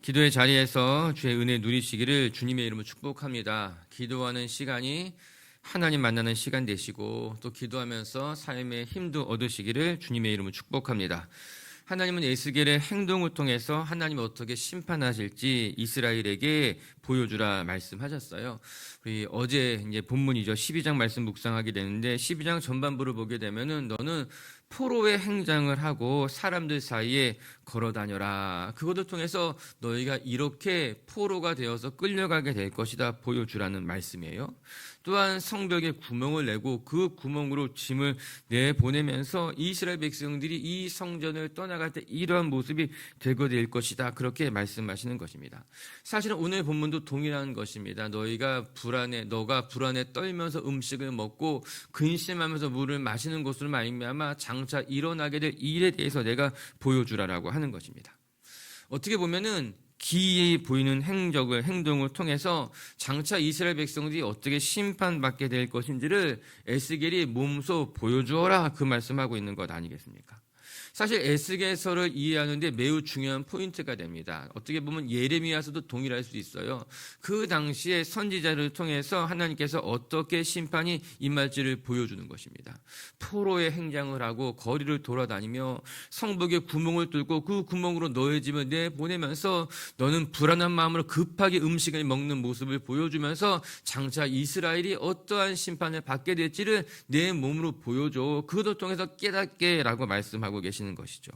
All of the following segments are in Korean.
기도의 자리에서 주의 은혜 누리시기를 주님의 이름으로 축복합니다. 기도하는 시간이 하나님 만나는 시간 되시고 또 기도하면서 삶의 힘도 얻으시기를 주님의 이름으로 축복합니다. 하나님은 에스겔의 행동을 통해서 하나님이 어떻게 심판하실지 이스라엘에게 보여주라 말씀하셨어요. 우리 어제 이제 본문이죠. 12장 말씀 묵상하게 되는데 12장 전반부를 보게 되면은 너는 포로의 행장을 하고 사람들 사이에 걸어다녀라. 그것을 통해서 너희가 이렇게 포로가 되어서 끌려가게 될 것이다 보여주라는 말씀이에요. 또한 성벽에 구멍을 내고 그 구멍으로 짐을 내보내면서 이스라엘 백성들이 이 성전을 떠나갈 때 이러한 모습이 되게 될 것이다. 그렇게 말씀하시는 것입니다. 사실은 오늘 본문도 동일한 것입니다. 너가 불안에 떨면서 음식을 먹고 근심하면서 물을 마시는 것으로 말미암아 장차 일어나게 될 일에 대해서 내가 보여주라라고 하는 것입니다. 어떻게 보면은 기이해 보이는 행동을 통해서 장차 이스라엘 백성들이 어떻게 심판받게 될 것인지를 에스겔이 몸소 보여주어라 그 말씀하고 있는 것 아니겠습니까? 사실 에스겔서를 이해하는데 매우 중요한 포인트가 됩니다. 어떻게 보면 예레미야서도 동일할 수 있어요. 그 당시에 선지자를 통해서 하나님께서 어떻게 심판이 임할지를 보여주는 것입니다. 포로의 행장을 하고 거리를 돌아다니며 성벽에 구멍을 뚫고 그 구멍으로 너의 집을 내보내면서 너는 불안한 마음으로 급하게 음식을 먹는 모습을 보여주면서 장차 이스라엘이 어떠한 심판을 받게 될지를 내 몸으로 보여줘. 그것을 통해서 깨닫게 라고 말씀하고 계십니다. 것이죠.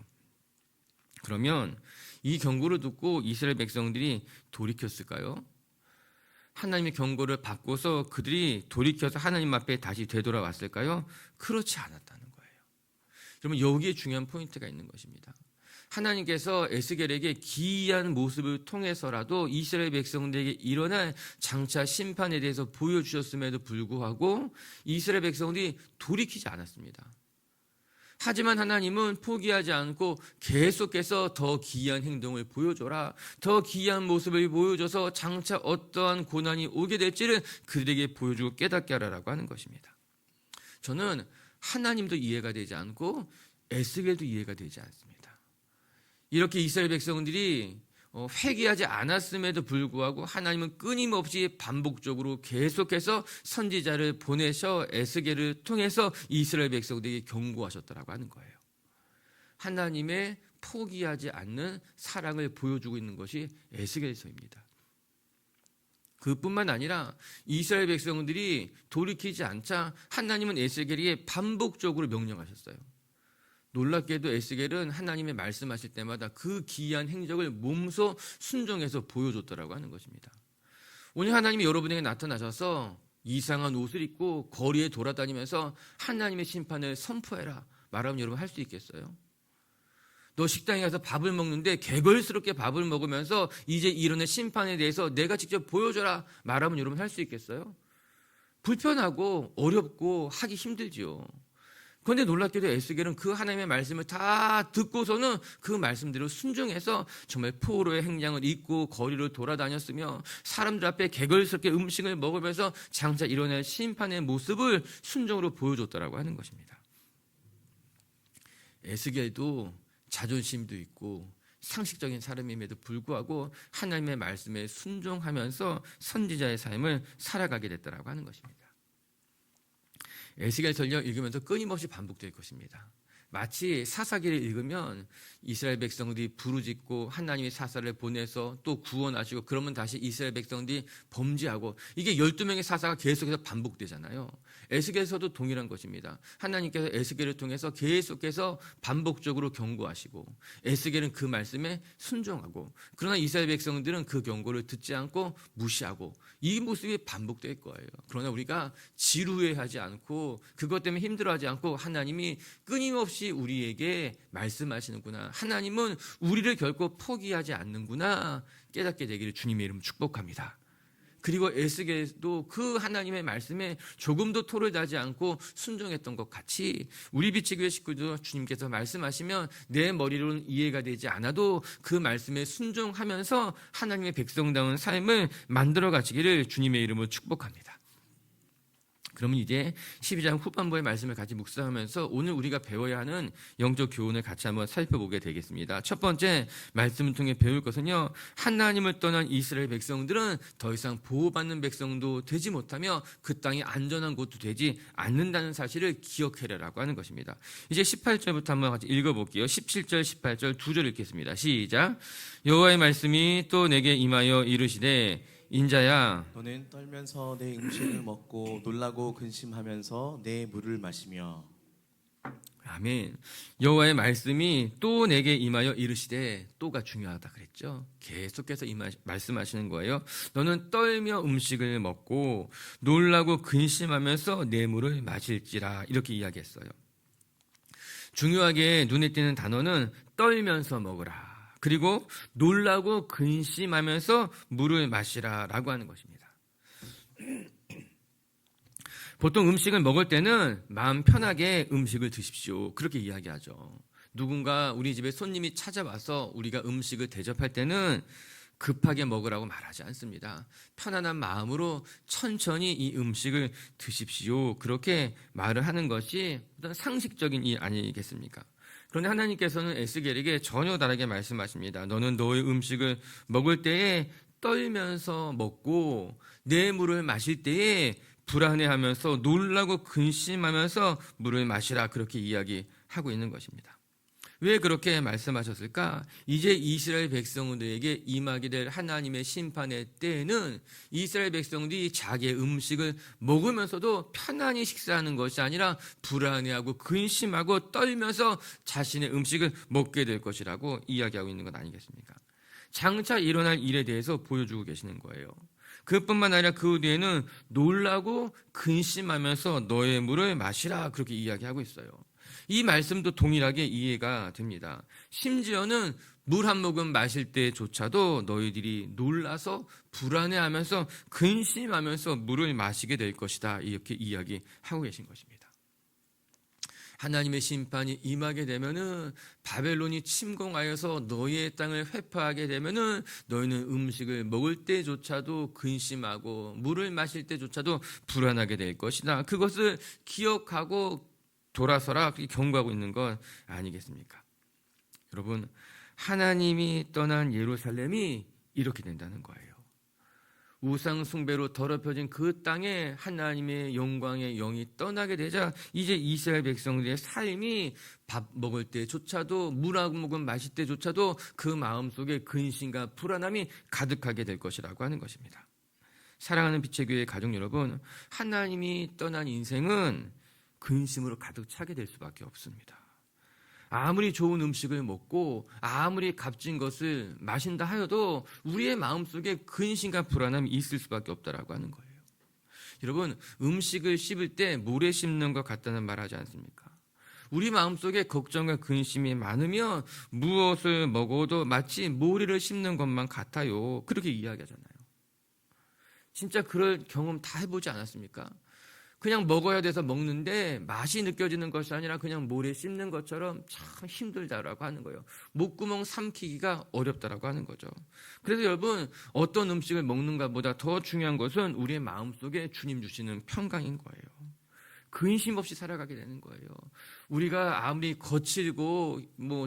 그러면 이 경고를 듣고 이스라엘 백성들이 돌이켰을까요? 하나님의 경고를 받고서 그들이 돌이켜서 하나님 앞에 다시 되돌아왔을까요? 그렇지 않았다는 거예요. 그러면 여기에 중요한 포인트가 있는 것입니다. 하나님께서 에스겔에게 기이한 모습을 통해서라도 이스라엘 백성들에게 일어날 장차 심판에 대해서 보여주셨음에도 불구하고 이스라엘 백성들이 돌이키지 않았습니다. 하지만 하나님은 포기하지 않고 계속해서 더 기이한 행동을 보여줘라. 더 기이한 모습을 보여줘서 장차 어떠한 고난이 오게 될지를 그들에게 보여주고 깨닫게 하라고 하는 것입니다. 저는 하나님도 이해가 되지 않고 에스겔도 이해가 되지 않습니다. 이렇게 이스라엘 백성들이 회개하지 않았음에도 불구하고 하나님은 끊임없이 반복적으로 계속해서 선지자를 보내셔 에스겔을 통해서 이스라엘 백성들에게 경고하셨다라고 하는 거예요. 하나님의 포기하지 않는 사랑을 보여주고 있는 것이 에스겔서입니다. 그뿐만 아니라 이스라엘 백성들이 돌이키지 않자 하나님은 에스겔에게 반복적으로 명령하셨어요. 놀랍게도 에스겔은 하나님의 말씀하실 때마다 그 기이한 행적을 몸소 순종해서 보여줬더라고 하는 것입니다. 오늘 하나님이 여러분에게 나타나셔서 이상한 옷을 입고 거리에 돌아다니면서 하나님의 심판을 선포해라 말하면 여러분 할 수 있겠어요? 너 식당에 가서 밥을 먹는데 개걸스럽게 밥을 먹으면서 이제 일어날 심판에 대해서 내가 직접 보여줘라 말하면 여러분 할 수 있겠어요? 불편하고 어렵고 하기 힘들지요. 그런데 놀랍게도 에스겔은 그 하나님의 말씀을 다 듣고서는 그 말씀대로 순종해서 정말 포로의 행장을 입고 거리를 돌아다녔으며 사람들 앞에 개걸스럽게 음식을 먹으면서 장차 일어날 심판의 모습을 순종으로 보여줬다라고 하는 것입니다. 에스겔도 자존심도 있고 상식적인 사람임에도 불구하고 하나님의 말씀에 순종하면서 선지자의 삶을 살아가게 됐다라고 하는 것입니다. 에스겔 전령 읽으면서 끊임없이 반복될 것입니다. 마치 사사기를 읽으면 이스라엘 백성들이 부르짖고 하나님의 사사를 보내서 또 구원하시고 그러면 다시 이스라엘 백성들이 범죄하고 이게 12명의 사사가 계속해서 반복되잖아요. 에스겔서도 동일한 것입니다. 하나님께서 에스겔을 통해서 계속해서 반복적으로 경고하시고 에스겔은 그 말씀에 순종하고 그러나 이스라엘 백성들은 그 경고를 듣지 않고 무시하고 이 모습이 반복될 거예요. 그러나 우리가 지루해하지 않고 그것 때문에 힘들어하지 않고 하나님이 끊임없이 우리에게 말씀하시는구나. 하나님은 우리를 결코 포기하지 않는구나. 깨닫게 되기를 주님의 이름 축복합니다. 그리고 에스겔도 그 하나님의 말씀에 조금도 토를 다지 않고 순종했던 것 같이 우리 비치교회 식구도 주님께서 말씀하시면 내 머리로는 이해가 되지 않아도 그 말씀에 순종하면서 하나님의 백성다운 삶을 만들어 가시기를 주님의 이름으로 축복합니다. 그러면 이제 12장 후반부의 말씀을 같이 묵상하면서 오늘 우리가 배워야 하는 영적 교훈을 같이 한번 살펴보게 되겠습니다. 첫 번째 말씀을 통해 배울 것은요, 하나님을 떠난 이스라엘 백성들은 더 이상 보호받는 백성도 되지 못하며 그 땅이 안전한 곳도 되지 않는다는 사실을 기억해라라고 하는 것입니다. 이제 18절부터 한번 같이 읽어볼게요. 17절, 18절 두 절 읽겠습니다. 시작. 여호와의 말씀이 또 내게 임하여 이르시되 인자야, 너는 떨면서 내 음식을 먹고 놀라고 근심하면서 내 물을 마시며. 아멘. 여호와의 말씀이 또 내게 임하여 이르시되, 또가 중요하다 그랬죠. 계속해서 말씀하시는 거예요. 너는 떨며 음식을 먹고 놀라고 근심하면서 내 물을 마실지라, 이렇게 이야기했어요. 중요하게 눈에 띄는 단어는 떨면서 먹으라, 그리고 놀라고 근심하면서 물을 마시라라고 하는 것입니다. 보통 음식을 먹을 때는 마음 편하게 음식을 드십시오, 그렇게 이야기하죠. 누군가 우리 집에 손님이 찾아와서 우리가 음식을 대접할 때는 급하게 먹으라고 말하지 않습니다. 편안한 마음으로 천천히 이 음식을 드십시오, 그렇게 말을 하는 것이 어떤 상식적인 일 아니겠습니까? 그런데 하나님께서는 에스겔에게 전혀 다르게 말씀하십니다. 너는 너의 음식을 먹을 때에 떨면서 먹고 내 물을 마실 때에 불안해하면서 놀라고 근심하면서 물을 마시라, 그렇게 이야기하고 있는 것입니다. 왜 그렇게 말씀하셨을까? 이제 이스라엘 백성들에게 임하게 될 하나님의 심판의 때에는 이스라엘 백성들이 자기의 음식을 먹으면서도 편안히 식사하는 것이 아니라 불안해하고 근심하고 떨면서 자신의 음식을 먹게 될 것이라고 이야기하고 있는 것 아니겠습니까? 장차 일어날 일에 대해서 보여주고 계시는 거예요. 그뿐만 아니라 그 뒤에는 놀라고 근심하면서 너의 물을 마시라, 그렇게 이야기하고 있어요. 이 말씀도 동일하게 이해가 됩니다. 심지어는 물 한 모금 마실 때조차도 너희들이 놀라서 불안해하면서 근심하면서 물을 마시게 될 것이다, 이렇게 이야기하고 계신 것입니다. 하나님의 심판이 임하게 되면은, 바벨론이 침공하여서 너희의 땅을 회파하게 되면은 너희는 음식을 먹을 때조차도 근심하고 물을 마실 때조차도 불안하게 될 것이다. 그것을 기억하고 돌아서라, 그렇게 경고하고 있는 것 아니겠습니까? 여러분, 하나님이 떠난 예루살렘이 이렇게 된다는 거예요. 우상 숭배로 더럽혀진 그 땅에 하나님의 영광의 영이 떠나게 되자 이제 이스라엘 백성들의 삶이 밥 먹을 때조차도 물 한 모금 마실 때조차도 그 마음속에 근심과 불안함이 가득하게 될 것이라고 하는 것입니다. 사랑하는 빛의 교회 가족 여러분, 하나님이 떠난 인생은 근심으로 가득 차게 될 수밖에 없습니다. 아무리 좋은 음식을 먹고 아무리 값진 것을 마신다 하여도 우리의 마음속에 근심과 불안함이 있을 수밖에 없다라고 하는 거예요. 여러분, 음식을 씹을 때 모래 씹는 것 같다는 말 하지 않습니까? 우리 마음속에 걱정과 근심이 많으면 무엇을 먹어도 마치 모래를 씹는 것만 같아요, 그렇게 이야기하잖아요. 진짜 그럴 경험 다 해보지 않았습니까? 그냥 먹어야 돼서 먹는데 맛이 느껴지는 것이 아니라 그냥 모래 씹는 것처럼 참 힘들다라고 하는 거예요. 목구멍 삼키기가 어렵다라고 하는 거죠. 그래서 여러분, 어떤 음식을 먹는가보다 더 중요한 것은 우리의 마음속에 주님 주시는 평강인 거예요. 근심 없이 살아가게 되는 거예요. 우리가 아무리 거칠고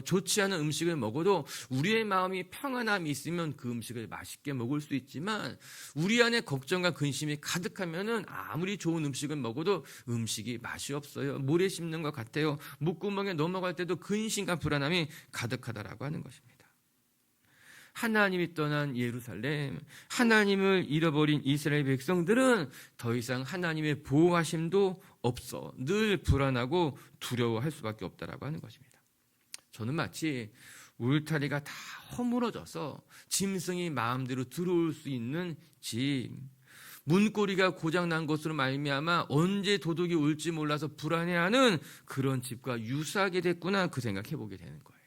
좋지 않은 음식을 먹어도 우리의 마음이 평안함이 있으면 그 음식을 맛있게 먹을 수 있지만, 우리 안에 걱정과 근심이 가득하면은 아무리 좋은 음식을 먹어도 음식이 맛이 없어요. 모래 씹는 것 같아요. 목구멍에 넘어갈 때도 근심과 불안함이 가득하다라고 하는 것입니다. 하나님이 떠난 예루살렘, 하나님을 잃어버린 이스라엘 백성들은 더 이상 하나님의 보호하심도 없어 늘 불안하고 두려워할 수밖에 없다라고 하는 것입니다. 저는 마치 울타리가 다 허물어져서 짐승이 마음대로 들어올 수 있는 집, 문고리가 고장난 것으로 말미암아 언제 도둑이 올지 몰라서 불안해하는 그런 집과 유사하게 됐구나, 그 생각해보게 되는 거예요.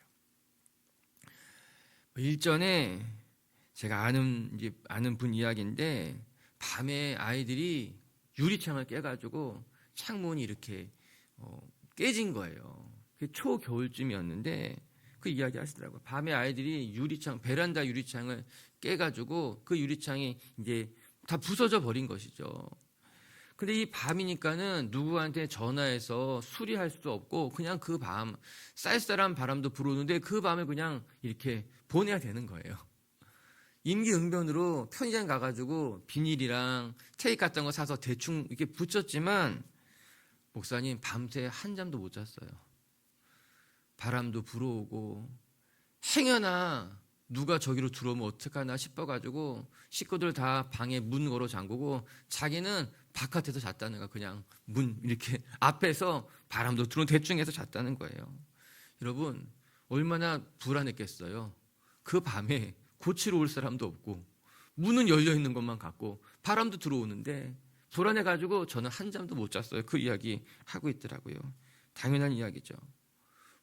일전에 제가 아는 분 이야기인데, 밤에 아이들이 유리창을 깨가지고 창문이 이렇게 깨진 거예요. 초겨울쯤이었는데 그 이야기 하시더라고요. 밤에 아이들이 베란다 유리창을 깨가지고 그 유리창이 이제 다 부서져 버린 것이죠. 근데 이 밤이니까는 누구한테 전화해서 수리할 수도 없고 그냥 그 밤 쌀쌀한 바람도 불어오는데 그 밤을 그냥 이렇게 보내야 되는 거예요. 임기응변으로 편의점 가가지고 비닐이랑 테이프 같은 거 사서 대충 이렇게 붙였지만 목사님 밤새 한 잠도 못 잤어요. 바람도 불어오고 행여나 누가 저기로 들어오면 어떡하나 싶어가지고 식구들 다 방에 문 걸어 잠그고 자기는 바깥에서 잤다는 거야. 그냥 문 이렇게 앞에서 바람도 들어오는 대충 해서 잤다는 거예요. 여러분 얼마나 불안했겠어요. 그 밤에 고치러 올 사람도 없고 문은 열려 있는 것만 같고 바람도 들어오는데 불안해가지고 저는 한 잠도 못 잤어요. 그 이야기 하고 있더라고요. 당연한 이야기죠.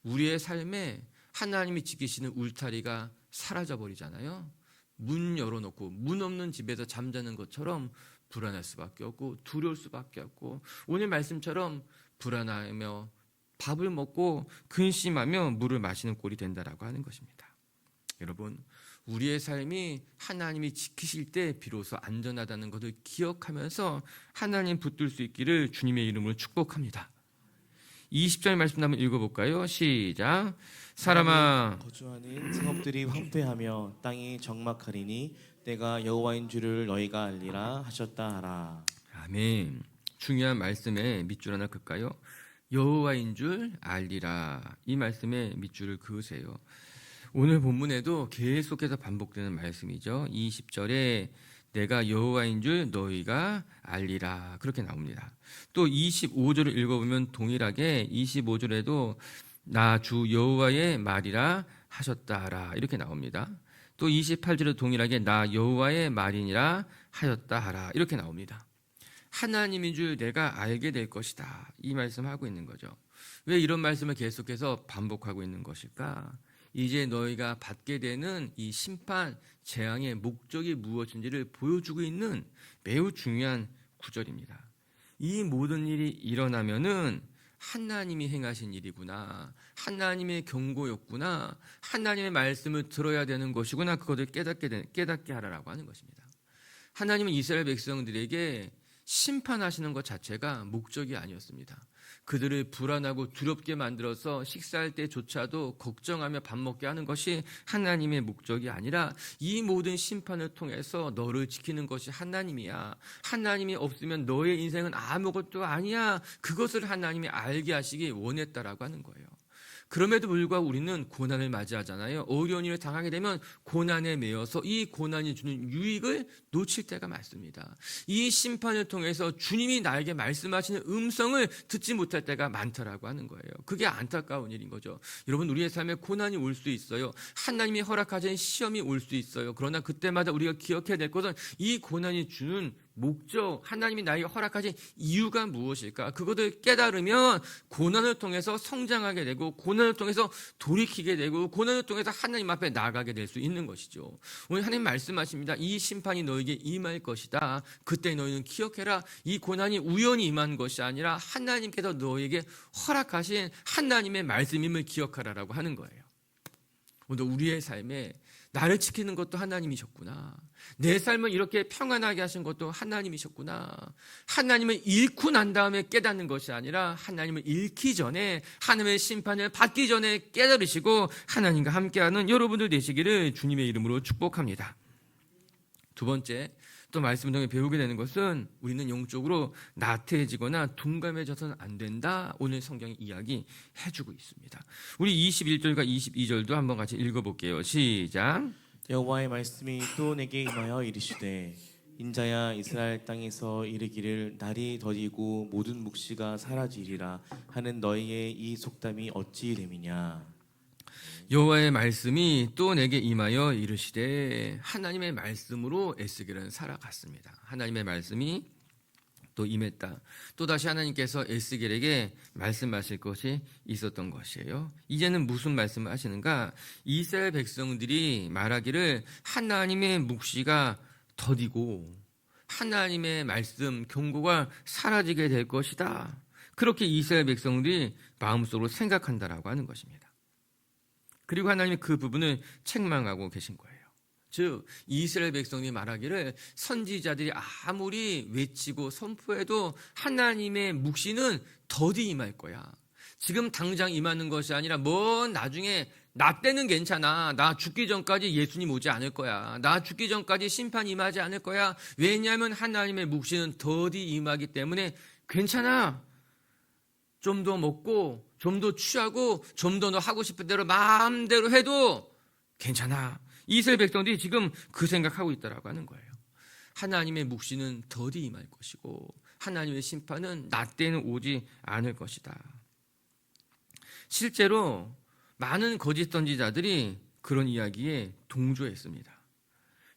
우리의 삶에 하나님이 지키시는 울타리가 사라져버리잖아요. 문 열어놓고 문 없는 집에서 잠자는 것처럼 불안할 수밖에 없고 두려울 수밖에 없고 오늘 말씀처럼 불안하며 밥을 먹고 근심하며 물을 마시는 꼴이 된다라고 하는 것입니다. 여러분 우리의 삶이 하나님이 지키실 때 비로소 안전하다는 것을 기억하면서 하나님 붙들 수 있기를 주님의 이름으로 축복합니다. 20절 말씀 한번 읽어볼까요? 시작. 사람아 거주하는 성읍들이 황폐하며 땅이 적막하리니 내가 여호와인 줄을 너희가 알리라 하셨다 하라. 아멘. 중요한 말씀에 밑줄 하나 긋까요? 여호와인 줄 알리라. 이 말씀에 밑줄을 그으세요. 오늘 본문에도 계속해서 반복되는 말씀이죠. 20절에 내가 여호와인 줄 너희가 알리라 그렇게 나옵니다. 또 25절을 읽어보면 동일하게 25절에도 나 주 여호와의 말이라 하셨다 하라 이렇게 나옵니다. 또 28절에 동일하게 나 여호와의 말이니라 하였다 하라 이렇게 나옵니다. 하나님인 줄 내가 알게 될 것이다 이 말씀하고 있는 거죠. 왜 이런 말씀을 계속해서 반복하고 있는 것일까? 이제 너희가 받게 되는 이 심판, 재앙의 목적이 무엇인지를 보여주고 있는 매우 중요한 구절입니다. 이 모든 일이 일어나면은 하나님이 행하신 일이구나, 하나님의 경고였구나, 하나님의 말씀을 들어야 되는 것이구나, 그것을 깨닫게 하라라고 하는 것입니다. 하나님은 이스라엘 백성들에게 심판하시는 것 자체가 목적이 아니었습니다. 그들을 불안하고 두렵게 만들어서 식사할 때조차도 걱정하며 밥 먹게 하는 것이 하나님의 목적이 아니라 이 모든 심판을 통해서 너를 지키는 것이 하나님이야. 하나님이 없으면 너의 인생은 아무것도 아니야. 그것을 하나님이 알게 하시기 원했다라고 하는 거예요. 그럼에도 불구하고 우리는 고난을 맞이하잖아요. 어려운 일을 당하게 되면 고난에 매여서 이 고난이 주는 유익을 놓칠 때가 많습니다. 이 심판을 통해서 주님이 나에게 말씀하시는 음성을 듣지 못할 때가 많다라고 하는 거예요. 그게 안타까운 일인 거죠. 여러분 우리의 삶에 고난이 올 수 있어요. 하나님이 허락하신 시험이 올 수 있어요. 그러나 그때마다 우리가 기억해야 될 것은 이 고난이 주는 목적, 하나님이 나에게 허락하신 이유가 무엇일까? 그것을 깨달으면 고난을 통해서 성장하게 되고 고난을 통해서 돌이키게 되고 고난을 통해서 하나님 앞에 나아가게 될 수 있는 것이죠. 오늘 하나님 말씀하십니다. 이 심판이 너에게 임할 것이다. 그때 너희는 기억해라. 이 고난이 우연히 임한 것이 아니라 하나님께서 너에게 허락하신 하나님의 말씀임을 기억하라라고 하는 거예요. 오늘 우리의 삶에 나를 지키는 것도 하나님이셨구나. 내 삶을 이렇게 평안하게 하신 것도 하나님이셨구나. 하나님을 잃고 난 다음에 깨닫는 것이 아니라 하나님을 잃기 전에 하나님의 심판을 받기 전에 깨달으시고 하나님과 함께하는 여러분들 되시기를 주님의 이름으로 축복합니다. 두 번째, 또 말씀을 통해 배우게 되는 것은 우리는 영적으로 나태해지거나 둔감해져서는 안 된다. 오늘 성경이 이야기해주고 있습니다. 우리 21절과 22절도 한번 같이 읽어볼게요. 시작. 여호와의 말씀이 또 내게 임하여 이르시되 인자야 이스라엘 땅에서 이르기를 날이 더디고 모든 묵시가 사라지리라 하는 너희의 이 속담이 어찌 됨이냐. 여호와의 말씀이 또 내게 임하여 이르시되 하나님의 말씀으로 에스겔은 살아갔습니다. 하나님의 말씀이 또 임했다. 또다시 하나님께서 에스겔에게 말씀하실 것이 있었던 것이에요. 이제는 무슨 말씀을 하시는가? 이스라엘 백성들이 말하기를 하나님의 묵시가 더디고 하나님의 말씀, 경고가 사라지게 될 것이다. 그렇게 이스라엘 백성들이 마음속으로 생각한다라고 하는 것입니다. 그리고 하나님이 그 부분을 책망하고 계신 거예요. 즉 이스라엘 백성이 말하기를 선지자들이 아무리 외치고 선포해도 하나님의 묵시는 더디 임할 거야. 지금 당장 임하는 것이 아니라 먼 나중에 나 때는 괜찮아. 나 죽기 전까지 예수님 오지 않을 거야. 나 죽기 전까지 심판 임하지 않을 거야. 왜냐하면 하나님의 묵시는 더디 임하기 때문에 괜찮아. 좀 더 먹고 좀 더 취하고 좀 더 너 하고 싶은 대로 마음대로 해도 괜찮아. 이스라엘 백성들이 지금 그 생각하고 있다라고 하는 거예요. 하나님의 묵시는 더디 임할 것이고 하나님의 심판은 나 때는 오지 않을 것이다. 실제로 많은 거짓 선지자들이 그런 이야기에 동조했습니다.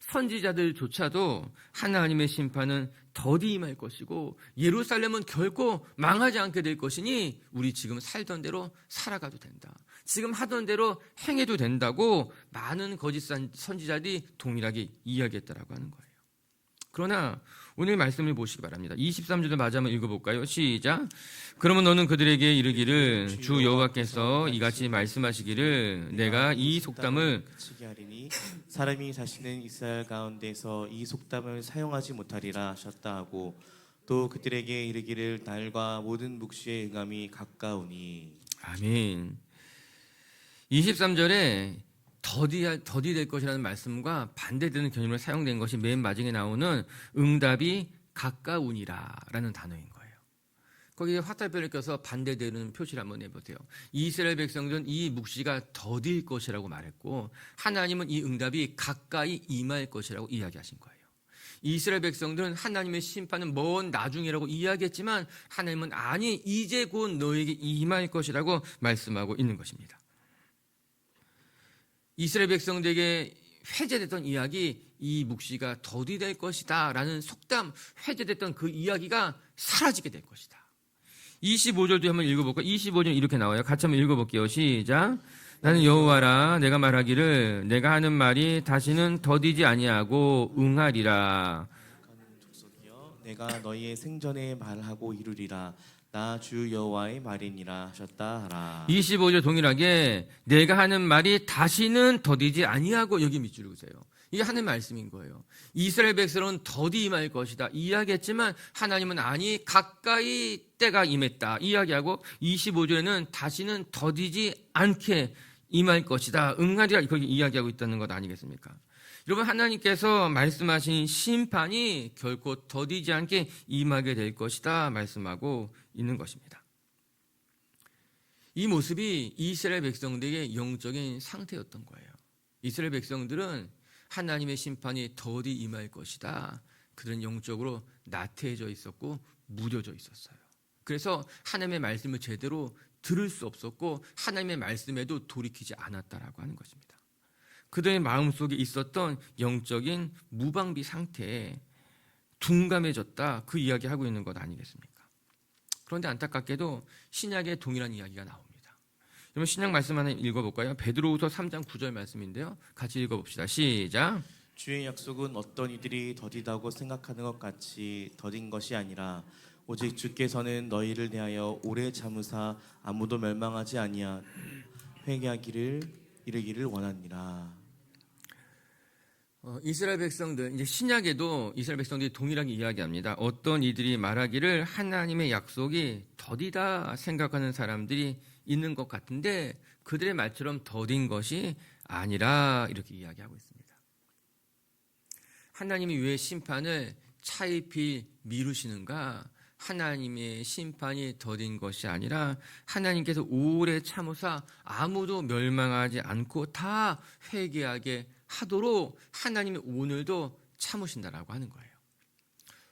선지자들조차도 하나님의 심판은 더디 임할 것이고 예루살렘은 결코 망하지 않게 될 것이니 우리 지금 살던 대로 살아가도 된다. 지금 하던 대로 행해도 된다고 많은 거짓 선지자들이 동일하게 이야기했다라고 하는 거예요. 그러나 오늘 말씀을 보시기 바랍니다. 23절을 마저 한번 읽어볼까요? 시작. 그러면 너는 그들에게 이르기를 주 여호와께서 이같이 말씀하시기를 내가 이 속담을 그치게 하리니 사람이 사시는 이스라엘 가운데서 이 속담을 사용하지 못하리라 하셨다 하고 또 그들에게 이르기를 날과 모든 묵시의 응함이 가까우니. 아멘. 23절에 더디 될 것이라는 말씀과 반대되는 개념으로 사용된 것이 맨 마지막에 나오는 응답이 가까우니라라는 단어인 거예요. 거기에 화살표를 껴서 반대되는 표시를 한번 해보세요. 이스라엘 백성들은 이 묵시가 더디일 것이라고 말했고 하나님은 이 응답이 가까이 임할 것이라고 이야기하신 거예요. 이스라엘 백성들은 하나님의 심판은 먼 나중이라고 이야기했지만 하나님은 아니 이제 곧 너에게 임할 것이라고 말씀하고 있는 것입니다. 이스라엘 백성들에게 회제됐던 이야기, 이 묵시가 더디 될 것이다 라는 속담, 회제됐던 그 이야기가 사라지게 될 것이다. 25절도 한번 읽어볼까요? 25절 이렇게 나와요. 같이 한번 읽어볼게요. 시작. 나는 여호와라. 내가 말하기를 내가 하는 말이 다시는 더디지 아니하고 응하리라. 내가 너희의 생전에 말하고 이루리라. 나 주 여호와의 말이니라 하셨다 하라. 25절 동일하게 내가 하는 말이 다시는 더디지 아니하고 여기 밑줄을 그으세요. 이게 하나님의 말씀인 거예요. 이스라엘 백성은 더디 임할 것이다 이야기했지만 하나님은 아니 가까이 때가 임했다 이야기하고 25절에는 다시는 더디지 않게 임할 것이다 응하리라 그렇게 이야기하고 있다는 것 아니겠습니까? 여러분 하나님께서 말씀하신 심판이 결코 더디지 않게 임하게 될 것이다 말씀하고 있는 것입니다. 이 모습이 이스라엘 백성들의 영적인 상태였던 거예요. 이스라엘 백성들은 하나님의 심판이 더디 임할 것이다. 그들은 영적으로 나태해져 있었고 무뎌져 있었어요. 그래서 하나님의 말씀을 제대로 들을 수 없었고 하나님의 말씀에도 돌이키지 않았다라고 하는 것입니다. 그들의 마음속에 있었던 영적인 무방비 상태에 둔감해졌다 그 이야기하고 있는 것 아니겠습니까? 그런데 안타깝게도 신약에 동일한 이야기가 나옵니다. 여러분 신약 말씀 하나 읽어볼까요? 베드로후서 3장 9절 말씀인데요. 같이 읽어봅시다. 시작. 주의 약속은 어떤 이들이 더디다고 생각하는 것 같이 더딘 것이 아니라 오직 주께서는 너희를 대하여 오래 참으사 아무도 멸망하지 아니하 회개하기를 이르기를 원하니라. 이스라엘 백성들 이제 신약에도 이스라엘 백성들이 동일하게 이야기합니다. 어떤 이들이 말하기를 하나님의 약속이 더디다 생각하는 사람들이 있는 것 같은데 그들의 말처럼 더딘 것이 아니라 이렇게 이야기하고 있습니다. 하나님이 왜 심판을 차입히 미루시는가? 하나님의 심판이 더딘 것이 아니라 하나님께서 오래 참으사 아무도 멸망하지 않고 다 회개하게 하도록 하나님이 오늘도 참으신다라고 하는 거예요.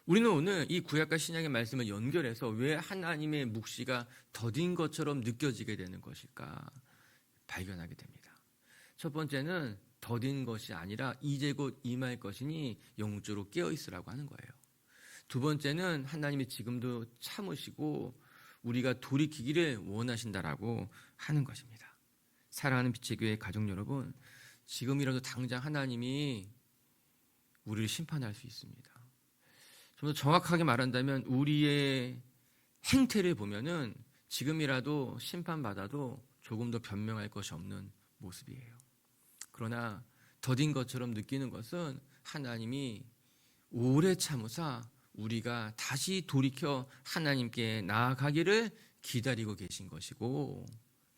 우리는 오늘 이 구약과 신약의 말씀을 연결해서 왜 하나님의 묵시가 더딘 것처럼 느껴지게 되는 것일까 발견하게 됩니다. 첫 번째는 더딘 것이 아니라 이제 곧 임할 것이니 영적으로 깨어있으라고 하는 거예요. 두 번째는 하나님이 지금도 참으시고 우리가 돌이키기를 원하신다라고 하는 것입니다. 사랑하는 빛의 교회 가족 여러분, 지금이라도 당장 하나님이 우리를 심판할 수 있습니다. 좀 더 정확하게 말한다면 우리의 행태를 보면은 지금이라도 심판받아도 조금 더 변명할 것이 없는 모습이에요. 그러나 더딘 것처럼 느끼는 것은 하나님이 오래 참으사 우리가 다시 돌이켜 하나님께 나아가기를 기다리고 계신 것이고,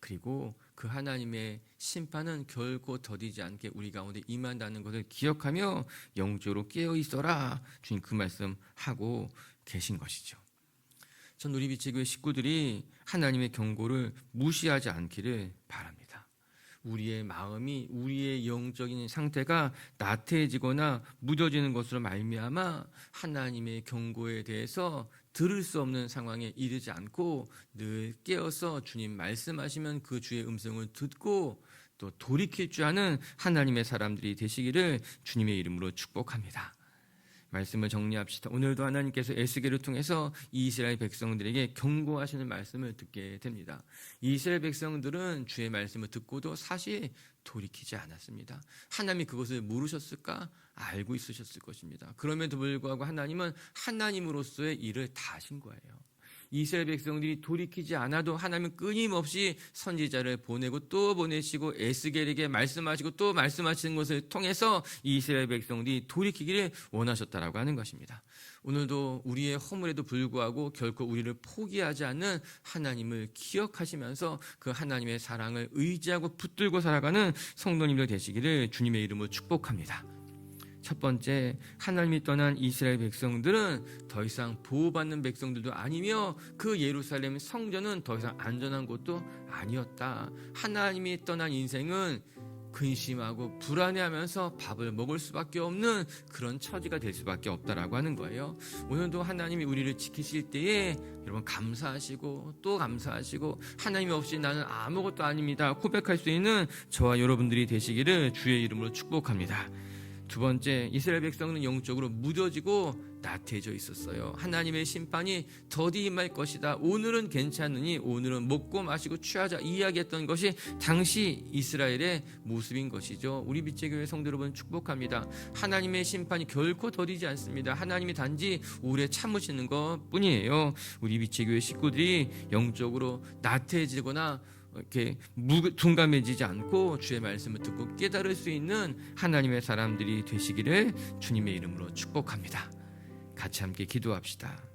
그리고 그 하나님의 심판은 결코 더디지 않게 우리 가운데 임한다는 것을 기억하며 영적으로 깨어 있어라, 주님 그 말씀하고 계신 것이죠. 전 우리 빛의 식구들이 하나님의 경고를 무시하지 않기를 바랍니다. 우리의 마음이, 우리의 영적인 상태가 나태해지거나 무뎌지는 것으로 말미암아 하나님의 경고에 대해서 들을 수 없는 상황에 이르지 않고 늘 깨어서 주님 말씀하시면 그 주의 음성을 듣고 또 돌이킬 줄 아는 하나님의 사람들이 되시기를 주님의 이름으로 축복합니다. 말씀을 정리합시다. 오늘도 하나님께서 에스겔을 통해서 이스라엘 백성들에게 경고하시는 말씀을 듣게 됩니다. 이스라엘 백성들은 주의 말씀을 듣고도 사실 돌이키지 않았습니다. 하나님이 그것을 모르셨을까? 알고 있으셨을 것입니다. 그럼에도 불구하고 하나님은 하나님으로서의 일을 다 하신 거예요. 이스라엘 백성들이 돌이키지 않아도 하나님은 끊임없이 선지자를 보내고 또 보내시고 에스겔에게 말씀하시고 또 말씀하시는 것을 통해서 이스라엘 백성들이 돌이키기를 원하셨다라고 하는 것입니다. 오늘도 우리의 허물에도 불구하고 결코 우리를 포기하지 않는 하나님을 기억하시면서 그 하나님의 사랑을 의지하고 붙들고 살아가는 성도님들 되시기를 주님의 이름으로 축복합니다. 첫 번째, 하나님이 떠난 이스라엘 백성들은 더 이상 보호받는 백성들도 아니며 그 예루살렘 성전은 더 이상 안전한 곳도 아니었다. 하나님이 떠난 인생은 근심하고 불안해하면서 밥을 먹을 수밖에 없는 그런 처지가 될 수밖에 없다라고 하는 거예요. 오늘도 하나님이 우리를 지키실 때에 여러분 감사하시고 또 감사하시고 하나님이 없이 나는 아무것도 아닙니다 고백할 수 있는 저와 여러분들이 되시기를 주의 이름으로 축복합니다. 두 번째, 이스라엘 백성은 영적으로 무뎌지고 나태해져 있었어요. 하나님의 심판이 더디 임할 것이다. 오늘은 괜찮으니 오늘은 먹고 마시고 취하자 이야기했던 것이 당시 이스라엘의 모습인 것이죠. 우리 빛의 교회 성도 여러분 축복합니다. 하나님의 심판이 결코 더디지 않습니다. 하나님이 단지 오래 참으시는 것뿐이에요. 우리 빛의 교회 식구들이 영적으로 나태해지거나 이렇게 둔감해지지 않고 주의 말씀을 듣고 깨달을 수 있는 하나님의 사람들이 되시기를 주님의 이름으로 축복합니다. 같이 함께 기도합시다.